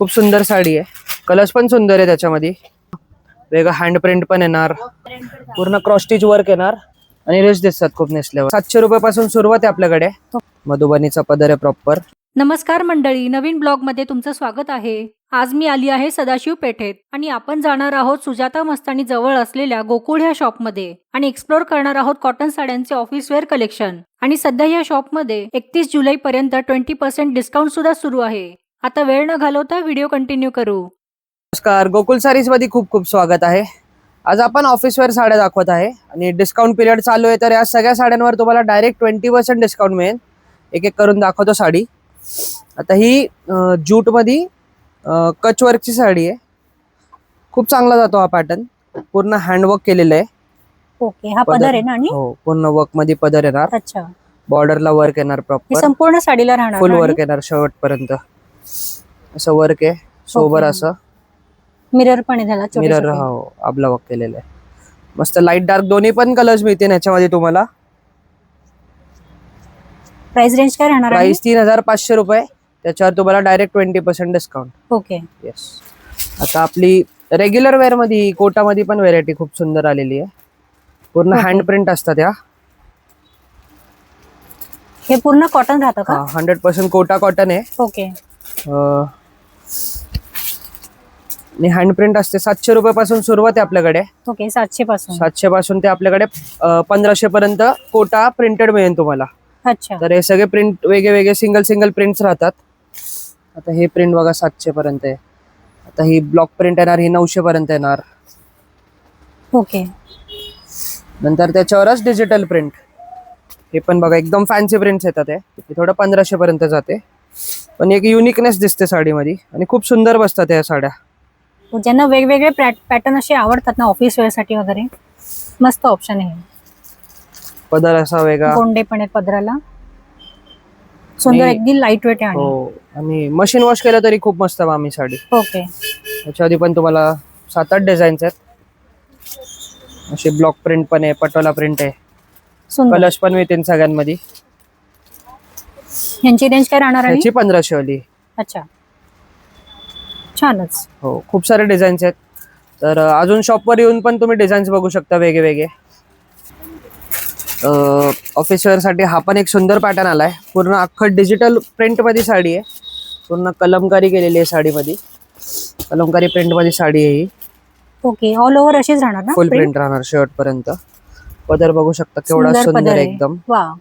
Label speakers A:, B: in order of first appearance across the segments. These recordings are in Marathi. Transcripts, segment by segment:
A: खूप सुंदर साडी आहे. कलर्स पण सुंदर आहे त्याच्यामध्ये. वेगळं हँड प्रिंट पण येणार, पूर्ण क्रॉस स्टिच वर्क येणार आणि रिच दिसतात खूप नेसल्यावर. 700 रुपयापासून सुरुवात आहे आपल्याकडे. मधुबनीचा पदर आहे प्रॉपर.
B: नमस्कार मंडळी, नवीन ब्लॉग मध्ये तुमचं स्वागत आहे. आज मी आली आहे सदाशिव पेठेत आणि आपण जाणार आहोत सुजाता मस्तानी जवळ असलेल्या गोकुळ ह्या शॉप मध्ये आणि एक्सप्लोर करणार आहोत कॉटन साड्यांचे ऑफिस वेअर कलेक्शन. आणि सध्या या शॉप मध्ये 31 जुलै पर्यंत 20% डिस्काउंट सुद्धा सुरू आहे. आता वेळ न घालवता व्हिडिओ कंटिन्यू करू.
A: नमस्कार, गोकुल सारीज मध्ये खूप खूप स्वागत आहे. आज आपण ऑफिस वेअर साड्या दाखवत आहे आणि डिस्काउंट पिरियड चालू आहे, तर या सगळ्या साड्यांवर तुम्हाला डायरेक्ट 20% डिस्काउंट मिळेल. एक एक करून दाखवतो साडी. आता ही जूट मध्ये कच वर्कची साडी आहे. खूप चांगला जातो हा पॅटर्न. पूर्ण हँडवर्क केलेलं आहे.
B: ओके, हा पदर आहे ना? आणि
A: हो, पूर्ण वर्क मध्ये पदर येणार.
B: अच्छा,
A: बॉर्डरला वर्क येणार प्रॉपर.
B: संपूर्ण साडीला राहणार
A: फुल वर्क येणार शेवट पर्यंत. असं वर्क आहे सोबर. असं
B: मिरर पण आहे त्याला,
A: मिरर हो आपला वर्क केलेलं आहे. मस्त लाईट डार्क दोन्ही पण कलर्स मिळतील याच्यामध्ये तुम्हाला.
B: प्राइस रेंज काय राहणार?
A: प्राइस 3500 रुपये. त्याच्यावर तुम्हाला डायरेक्ट 20% डिस्काउंट.
B: Okay,
A: yes. आता आपली रेग्युलर वेअर मध्ये कोटामध्ये पण व्हेरायटी खूप सुंदर आलेली आहे. पूर्ण हँड प्रिंट असतात या.
B: हे पूर्ण कॉटन राहतं का?
A: 100% कोटा कॉटन आहे.
B: ओके,
A: आणि हँड प्रिंट असते. 700 रुपयापासून सुरुवात आहे आपल्याकडे.
B: ओके, 700 पासून.
A: 700 पासून ते आपल्याकडे 1500 पर्यंत कोटा प्रिंटेड मिळेल तुम्हाला.
B: अच्छा,
A: तर हे सगळे प्रिंट वेगळे वेगळे सिंगल प्रिंट्स राहतात. आता हे प्रिंट बघा 700 पर्यंत आहे. आता ही ब्लॉक प्रिंट येणार, ही 900 पर्यंत येणार.
B: ओके,
A: नंतर त्याच्यावरच डिजिटल प्रिंट. हे पण बघा एकदम फॅन्सी प्रिंट्स येतात. हे थोडं 1500 पर्यंत जाते, पण एक युनिकनेस दिसते साडीमध्ये आणि खूप सुंदर बसतात या साड्या.
B: ज्यांना वेगवेगळे पॅटर्न असे आवडतात ना ऑफिस वेअर साठी वगैरे, मस्त ऑप्शन आहे.
A: पदर असा वेगळा,
B: गोंडे पण आहेत पदराला. सुंदर, एकदम लाईट वेट आहे.
A: हो, आणि मशीन वॉश केलं तरी खूप मस्त मामी साडी.
B: ओके,
A: त्याच्याआधी पण तुम्हाला 7-8 डिझाईन्स आहेत. असे ब्लॉक प्रिंट पण आहे, पटोला प्रिंट आहे.
B: सुंदर.
A: कलर्स पण मिळतील सगळ्यांमध्ये.
B: यांची रेंज काय राहणार आहे?
A: याची 1500 वाली.
B: अच्छा, छानच.
A: हो, खूप सारे डिझाईन्स आहेत. तर अजून शॉपवर येऊन पण तुम्ही डिझाईन्स बघू शकता वेगळे वेगळे. ऑफिस वेअर साठी हा पण एक सुंदर पॅटर्न आलाय. पूर्ण अख्खं डिजिटल प्रिंट मध्ये साडी आहे. पूर्ण कलमकारी केलेली आहे साडीमध्ये. कलमकारी प्रिंट मध्ये साडी आहे ही.
B: ओके, ऑल ओव्हर अशीच राहणार ना?
A: फुल प्रिंट राहणार शेवट पर्यंत. पदर बघू शकता केवढा सुंदर आहे एकदम.
B: वा,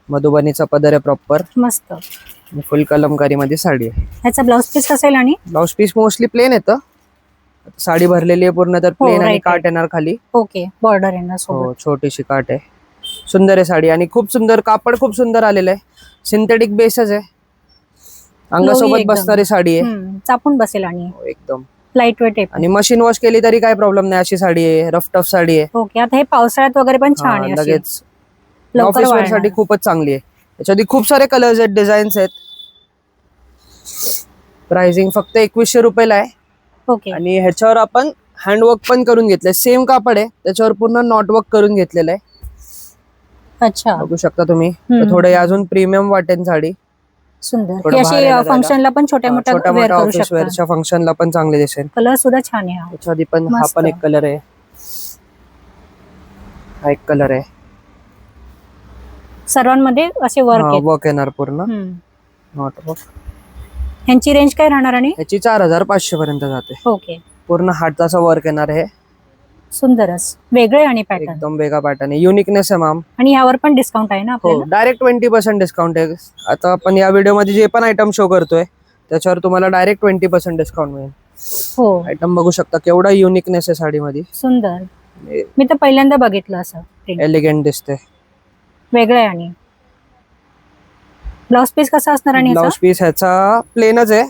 A: मधुबनीचा पदर आहे प्रॉपर.
B: मस्त.
A: फुल कलमकारी मध्ये साडी आहे.
B: ह्याचा ब्लाउज पीस कसा येईल? आणि
A: ब्लाउज पीस मोस्टली प्लेन येतं. साडी भरलेली आहे पूर्ण, तर प्लेन आणि काट येणार खाली.
B: ओके, बॉर्डर येणार सोबत.
A: हो, छोटीशी काट आहे. सुंदर आहे साडी आणि खूप सुंदर कापड, खूप सुंदर आलेलं आहे. सिंथेटिक बेसच आहे. अंगासोबत बसणारी साडी आहे.
B: चापून बसेल आणि
A: एकदम
B: लाईट वेट आहे.
A: आणि मशीन वॉश केली तरी काय प्रॉब्लेम नाही. अशी साडी आहे, रफ टफ साडी आहे.
B: ओके, आता हे पावसाळ्यात वगैरे पण छान आहे.
A: लगेच ऑफिस वेअर साठी खूपच चांगली आहे. याच्यामध्ये खूप सारे कलर्स आहेत, डिझाईन्स आहेत. प्राइसिंग फक्त 2100 रुपयाला आहे.
B: ओके,
A: आणि ह्याच्यावर आपण हँडवर्क पण करून घेतलंय. सेम कापड आहे, त्याच्यावर पूर्ण नॉट वर्क करून घेतलेलं आहे.
B: अच्छा,
A: बघू शकता तुम्ही. थोडं अजून प्रीमियम वाटेल साडी.
B: सुंदर. ही अशी फंक्शनला पण छोट्या मोठ्या वेअर करू
A: ऑफिस वेअरच्या फंक्शनला पण चांगले दिसेल.
B: कलर सुद्धा छान आहे.
A: त्याच्याआधी पण हा पण एक कलर आहे. हा एक कलर आहे.
B: सर्वांमध्ये असे
A: वर्क येणार पूर्ण नॉट वर्क.
B: ह्यांची रेंज काय राहणार? आणि
A: याची 4500 पर्यंत जाते.
B: ओके,
A: पूर्ण हाताचा वर्क येणार आहे.
B: सुंदरच, वेगळे आणि पॅटर्न
A: एकदम वेगळा पॅटर्न आहे. युनिकनेस आहे मॅम.
B: आणि यावर पण डिस्काउंट आहे ना आपल्याला?
A: हो, डायरेक्ट 20% डिस्काउंट आहे. आता आपण या व्हिडिओ मध्ये जे पण आयटम शो करतोय त्याच्यावर तुम्हाला डायरेक्ट 20% डिस्काउंट मिळेल.
B: हो,
A: आयटम बघू शकता केवढा युनिकनेस आहे साडीमध्ये.
B: सुंदर. मी तर पहिल्यांदा बघितलं असं.
A: एलिगंट दिसते,
B: वेगळं आहे. आणि ब्लाउज पीस कसा असणार? आणि
A: ब्लाउज पीस ह्याचा प्लेनच आहे.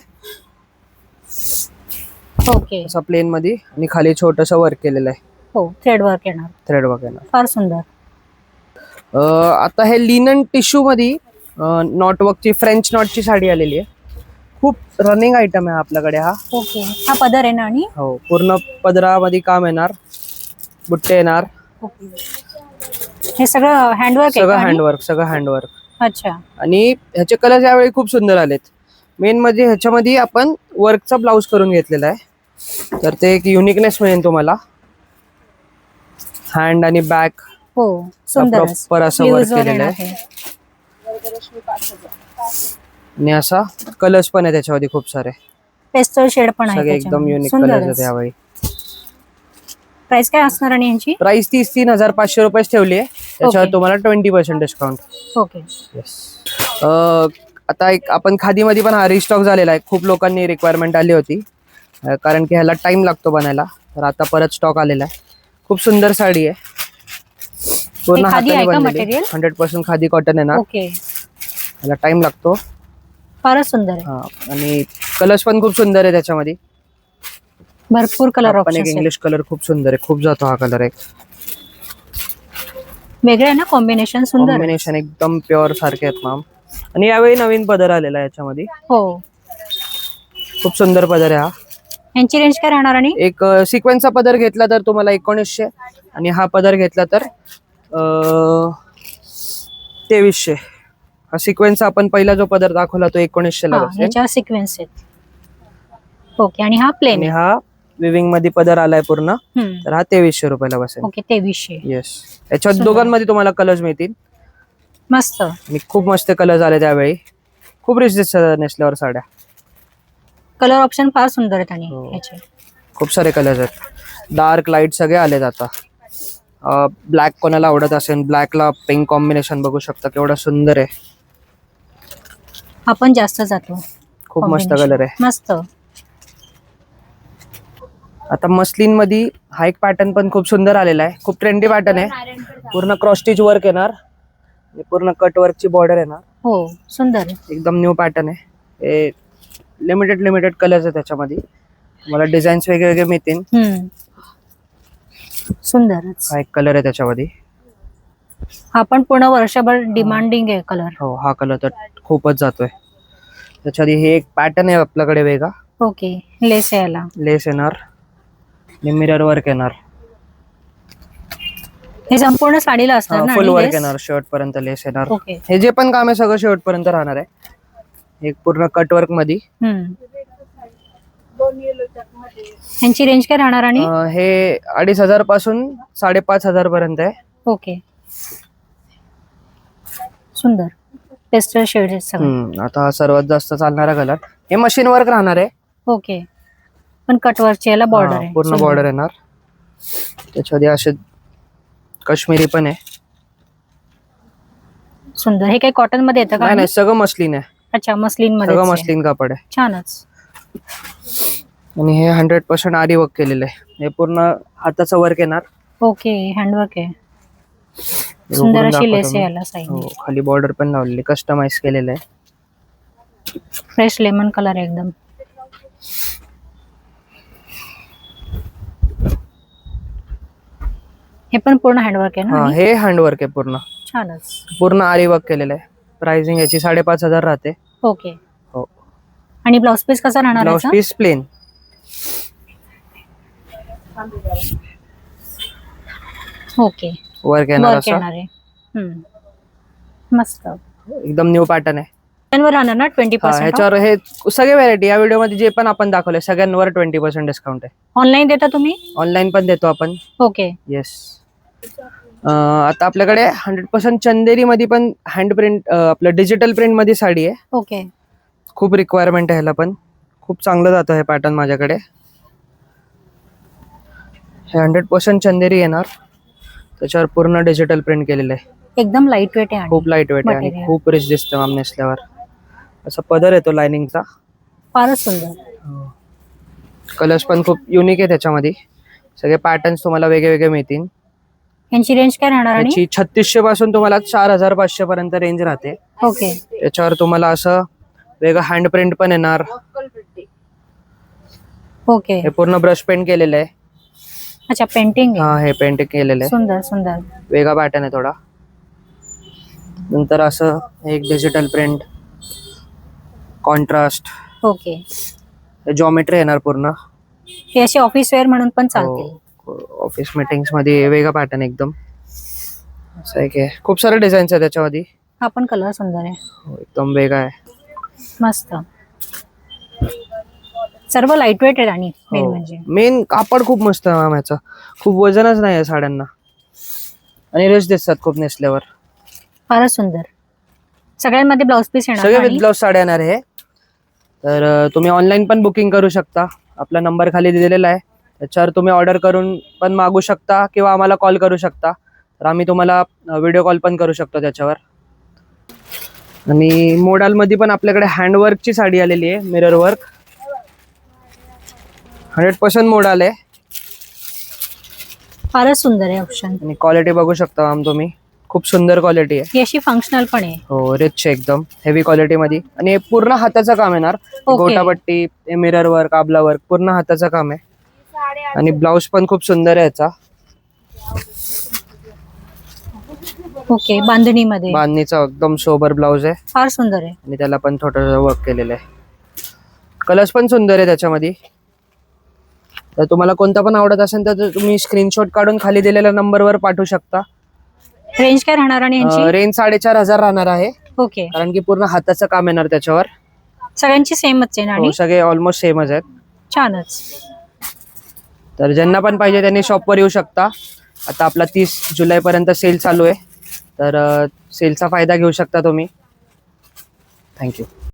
B: ओके,
A: असा प्लेन मध्ये आणि खाली छोटस वर्क केलेलं आहे.
B: हो, थ्रेड वर्क येणार.
A: थ्रेड वर्क येणार.
B: फार सुंदर.
A: आता हे लिनन टिश्यू मध्ये नॉट वर्कची फ्रेंच नॉटची साडी आलेली आहे. खूप रनिंग आयटम आहे आपल्याकडे हा.
B: ओके, हा पदर आहे ना? आणि
A: हो, पूर्ण पदरामध्ये काम येणार, बुट्टे येणार.
B: ओके, हे सगळं हँडवर्क आहे?
A: सगळं हँडवर्क.
B: अच्छा,
A: आणि ह्याचे कलर यावेळी खूप सुंदर आलेत. मेन म्हणजे ह्याच्यामध्ये आपण वर्कचा ब्लाउज करून घेतलेला आहे, तर ते एक युनिकनेस मिळेल तुम्हाला. हँड आणि बॅक
B: हो सुंदर
A: प्रॉपर असं वर्क केलेलं आहे. आणि असा कलर्स पण आहे त्याच्यामध्ये खूप सारे,
B: पेस्टल शेड पण आहे
A: सगळे एकदम
B: त्याच्यामध्ये.
A: युनिक कलर्स आहेत
B: सुंदरच.
A: यावेळी.
B: प्राइस काय असणार आणि यांची?
A: प्राइस 3,500 रुपये ठेवली आहे, त्याच्यावर
B: Okay.
A: तुम्हाला 20% डिस्काउंट.
B: ओके.
A: आता एक आपण खादीमध्ये पण हा रिस्टॉक झालेला आहे. खूप लोकांनी रिक्वायरमेंट आली होती, कारण की ह्याला टाइम लागतो बनायला, तर आता परत स्टॉक आलेला आहे. खूप सुंदर साडी आहे, पूर्ण
B: हे खादी
A: हाताने
B: आहे का
A: बनलेली,
B: मटेरियल?
A: 100% खादी कॉटन आहे ना.
B: ओके.
A: ह्याला टाइम लागतो.
B: फारच सुंदर आहे.
A: हा, आणि कलर्स पण खूप सुंदर आहे त्याच्यामध्ये.
B: भरपूर कलर
A: पण एक
B: ऑप्शन्स आहेत.
A: इंग्लिश कलर खूप सुंदर आहे, खूप जातो हा कलर. एक
B: वेगळे आहे ना कॉम्बिनेशन. सुंदर आहे.
A: कॉम्बिनेशन एकदम प्युअर सारखे आहेत मॅम. आणि यावेळी नवीन पदर आलेला आहे याच्यामध्ये,
B: हो.
A: खूप सुंदर पदर आहे हा.
B: यांची रेंज काय राहणार? आणि
A: एक सिक्वेन्सचा पदर घेतला तर तुम्हाला 1900, आणि हा पदर घेतला तर 2300. हा सिक्वेन्सचा आपण पहिला जो पदर दाखवला तो 1900 ला बसेल,
B: याच्या सिक्वेन्स आहेत. ओके. आणि हा प्लेन
A: आणि हा विविंग मध्ये पदर आलाय पूर्ण, तर हा 2300 रुपयाला बसेल.
B: ओके. 2300.
A: येस. याच्यात दोघांमध्ये तुम्हाला कलर्स मिळतील.
B: मस्त.
A: आणि खूप मस्त कलर्स आले त्यावेळी, खूप रिच दिसतात नेसल्यावर साड्या.
B: कलर ऑप्शन फार सुंदर आहेत आणि
A: हो.
B: याचे
A: खूप सारे कलर्स आहेत, डार्क लाईट सगळे आलेत आता. ब्लॅक कोणाला आवडत असेल, ब्लॅकला पिंक कॉम्बिनेशन बघू शकता, केवढा सुंदर आहे.
B: आपण जास्त जातो.
A: खूप मस्त
B: Combination.
A: कलर आहे.
B: मस्त.
A: आता मस्लिन मध्ये हा एक पॅटर्न पण खूप सुंदर आलेला आहे, खूप ट्रेंडी पॅटर्न आहे. पूर्ण क्रॉस स्टिच वर्क येणार, पूर्ण कट वर्कची बॉर्डर येणार.
B: हो सुंदर आहे.
A: एकदम न्यू पॅटर्न आहे. हे लिमिटेड कलर्स आहे त्याच्यामध्ये, तुम्हाला डिझाईन्स वेगळे मिळतील.
B: सुंदरच.
A: हा एक कलर आहे त्याच्यामध्ये.
B: हा पण पूर्ण वर्षभर डिमांडिंग आहे कलर.
A: हो, हा कलर तर खूपच जातोय. त्याच्यामध्ये हे एक पॅटर्न आहे आपल्याकडे वेगळा.
B: ओके. लेस याला
A: लेस येणार आणि मिरर वर्क येणार.
B: हे संपूर्ण साडीला असणार ना?
A: फुल
B: आणि
A: वर्क
B: lace?
A: येणार, शर्ट पर्यंत लेस येणार.
B: ओके.
A: हे जे पण काम आहे सगळं शर्ट पर्यंत राहणार आहे. एक पूर्ण कट वर्क मध्ये.
B: यांची रेंज काय राहणार? आणि
A: हे 2500 पासून 5500 पर्यंत आहे.
B: ओके. सुंदर पेस्टल शेड आहेत सगळे.
A: आता हा सर्वात जास्त चालणारा कलर. हे मशीन वर्क राहणार आहे.
B: ओके. पण कटवर्कची याला बॉर्डर आहे.
A: पूर्ण
B: सुंदर.
A: बॉर्डर येणार. त्याच्यामध्ये असे काश्मीरी पण आहे.
B: सुंदर. हे काही कॉटन मध्ये येतं का?
A: नाही, सगळं मस्लिन आहे.
B: अच्छा. मस्लिन मध्ये.
A: सगळं मस्लिन कापड आहे.
B: छानच.
A: आणि हे 100% आरी वर्क केलेलं आहे. हे पूर्ण हाताचं वर्क येणार.
B: ओके. हँडवर्क आहे. सुंदर अशी लेस आहे याला साईड.
A: हो, खाली बॉर्डर पण लावलेली, कस्टमाइज केलेलं आहे.
B: फ्रेश लेमन कलर आहे एकदम. हे पण पूर्ण हँडवर्क आहे ना? आणि
A: हे हँडवर्क आहे पूर्ण.
B: छानच.
A: पूर्ण आरी वर्क केलेलं आहे. प्राइसिंग याची 5500 राहते.
B: ओके.
A: हो.
B: आणि ब्लाउज पीस कसा राहणार?
A: Blouse piece plain.
B: Okay.
A: Work येणार
B: वर्क
A: असं.
B: येणार आहे. मस्त.
A: एकदम न्यू पॅटर्न आहे.
B: त्यांवर राहणार ना 20%?
A: ह्याच्यावर हे सगळे व्हरायटी या व्हिडिओ मध्ये जे पण आपण दाखवले सगळ्यांवर 20% डिस्काउंट आहे.
B: ऑनलाईन देता तुम्ही?
A: ऑनलाईन पण देतो आपण.
B: ओके.
A: येस. आता आपल्याकडे 100% चंदेरी मध्ये पण हँड प्रिंट, आपलं डिजिटल प्रिंट मध्ये साडी आहे.
B: ओके.
A: खूप रिक्वायरमेंट आहे ह्याला पण, खूप चांगलं जातं हे पॅटर्न माझ्याकडे. हे 100% चंदेरी येणार, त्याच्यावर पूर्ण डिजिटल प्रिंट केलेलं आहे.
B: एकदम लाईट वेट आहे.
A: खूप लाईट वेट आहे आणि
B: material.
A: खूप रिच दिसतं मॅम नेसल्यावर. असा पदर येतो लाइनिंगचा.
B: फारच सुंदर.
A: कलर्स पण खूप युनिक आहे त्याच्यामध्ये. सगळे पॅटर्न्स तुम्हाला वेगळे मिळतील.
B: यांची रेंज काय राहणार? आणि
A: याची 3600 पासून तुम्हाला 4500 पर्यंत रेंज राहते.
B: ओके.
A: याच्यावर तुम्हाला असं वेगळं हँड प्रिंट पण येणार.
B: ओके.
A: हे पूर्ण ब्रश पेंट केलेलं आहे.
B: अच्छा. पेंटिंग आहे.
A: हे पेंटिंग केलेलं आहे.
B: सुंदर सुंदर.
A: वेगळा पॅटर्न आहे थोडा. नंतर असं एक digital print, contrast.
B: Okay.
A: Geometry येणार पूर्ण.
B: हे असे ऑफिस वेअर म्हणून पण चालतील.
A: ऑफिस मीटिंग्स मध्ये वेगळा पॅटर्न एकदम. असं आहे की खूप सारे डिझाईन्स आहेत त्याच्यामध्ये.
B: हा पण कलर सुंदर आहे.
A: एकदम वेगळा आहे.
B: मस्त. सर्व लाईट वेट आहेत आणि मेन
A: हो.
B: म्हणजे
A: मेन कापड खूप मस्त आहे मॅम याचं. खूप वजनच नाही आहे साड्यांना आणि रेस्ट दिसतात खूप नेसल्यावर.
B: फारच सुंदर. सगळ्यांमध्ये ब्लाउज पीस येणार
A: सगळे
B: आणि
A: विथ ब्लाउज साड्या येणार आहे. तर तुम्ही ऑनलाईन पण बुकिंग करू शकता. आपला नंबर खाली दिलेला आहे, त्याच्यावर तुम्ही ऑर्डर करून पण मागू शकता किंवा आम्हाला कॉल करू शकता. तर आम्ही तुम्हाला व्हिडिओ कॉल पण करू शकतो त्याच्यावर. आणि मोडाल मध्ये पण आपल्याकडे हँडवर्कची साडी आलेली आहे, मिरर वर्क. 100% मोडाल आहे
B: फारच सुंदर आहे ऑप्शन.
A: आणि क्वालिटी बघू शकता मॅम तुम्ही. खूप सुंदर क्वालिटी आहे.
B: ही अशी फंक्शनल पण आहे.
A: हो, रिच एकदम हेवी क्वालिटी मध्ये. आणि हे पूर्ण हाताचं काम येणार.
B: ओके.
A: गोटापट्टी, मिरर वर्क, आबला वर्क, पूर्ण हाताचं काम आहे. आणि ब्लाउज पण खूप सुंदर आहे याचा.
B: ओके, बांधणीमध्ये
A: बांधणीचा एकदम सोबर ब्लाउज आहे
B: फार सुंदर आहे.
A: आणि त्याला पण थोडं वर्क केलेलं आहे. कलर्स पण सुंदर आहे त्याच्यामध्ये. तर तुम्हाला कोणता पण आवडत असेल तर तुम्ही स्क्रीनशॉट काढून खाली दिलेल्या नंबरवर पाठवू शकता.
B: रेंज काय राहणार आणि यांची?
A: रेंज 4,500 राहणार आहे,
B: ओके.
A: कारण की पूर्ण हाताचं काम येणार त्याच्यावर.
B: सगळ्यांची सेमच आहे ना? आणि
A: हो, सगळे ऑलमोस्ट सेमच आहेत.
B: छानच.
A: तर ज्यांना पण पाहिजे त्यांनी शॉपवर येऊ शकता. आता आपला 30 जुलैपर्यंत सेल चालू आहे, तर सेलचा फायदा घेऊ शकता तुम्ही. थँक्यू.